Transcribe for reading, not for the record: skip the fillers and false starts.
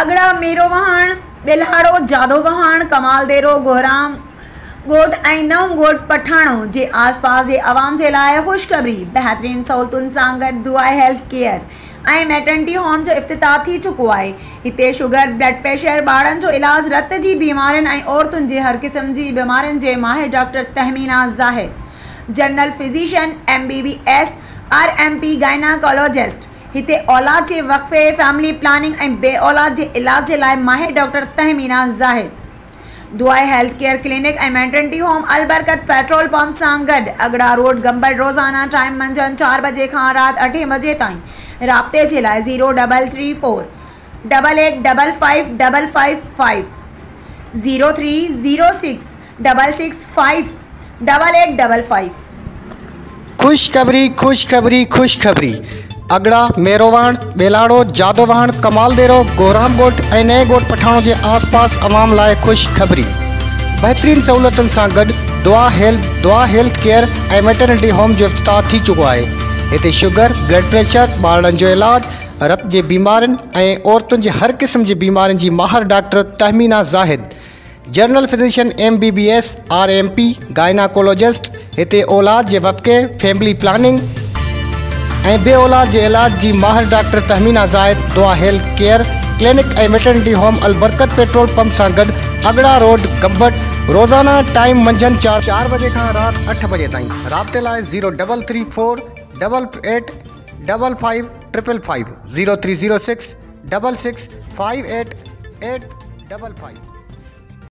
अगड़ा मेरोवहाण बेल्हाड़ो जादोवहाण कमालदेरो गोहराम गोट ऐं नव गोट पठाणो जे आसपास जे आवाम जे लाइ ख़ुशख़बरी। बहितरीन सहूलतुनि सां गॾु दुआ हेल्थ केयर ऐं मैटरनिटी होम जो इफ़्तिताह थी चुको आहे। हिते शुगर, ब्लड प्रेशर, ॿारनि जो इलाज, रत जी बीमारियुनि ऐं औरतुनि जे हर क़िस्म जी बीमारियुनि जे माहिर doctor Tahmina Zahid, general physician, MBBS, RMP गाइनाकोलॉजिस्ट। हिते औलाद जे वक़फ़े, फैमिली प्लानिंग ऐं बे औलाद जे इलाज जे लाइ माहिर डॉक्टर तहमीना ज़ाहिद। दुआ हेल्थ केयर क्लिनिक ऐं मैटरनिटी होम अलबरकत पेट्रोल पंप सां गॾु अगड़ा रोड गंबड़। रोज़ाना टाइम मंझंदि 4 बजे खां राति 8 बजे ताईं। राब्ते जे लाइ 0334 8855 555 0306 665 8855। खुशखबरी खुशखबरी खुशखबरी। अगड़ा मेरोवहाण बेलाड़ो जादोवहाण कमालदेरो गोहराम गोट ऐं नए गोट पठाणो जे आसपास अवाम लाइ ख़ुशख़बरी। बहितरीन सहूलतुनि सां गॾु दुआ हेल्थ केयर ऐं मैटरनिटी होम जो इफ़्तिताह थी चुको आहे। हिते शुगर, ब्लड प्रेशर, ॿारनि जो इलाज, रत जे बीमारियुनि ऐं औरतुनि जे हर क़िस्म जी बीमारियुनि जी माहिर doctor Tahmina Zahid, general physician, MBBS, RMP गाइनाकोलॉजिस्ट। हिते औलाद जे वफ़क़े, फैमिली प्लानिंग ऐं बे औलाद जे इलाज जी माहिर डॉक्टर तहमीना ज़ाहिद। दुआ हेल्थ केयर क्लिनिक ऐं मैटरनिटी होम अलबरकत पेट्रोल पंप सां गॾु अगड़ा रोड गंबड़। रोज़ाना टाइम मंझंदि 4 बजे खां राति 8 बजे ताईं। राब्ते लाइ 0334 88 55 555 0306 66 58 855।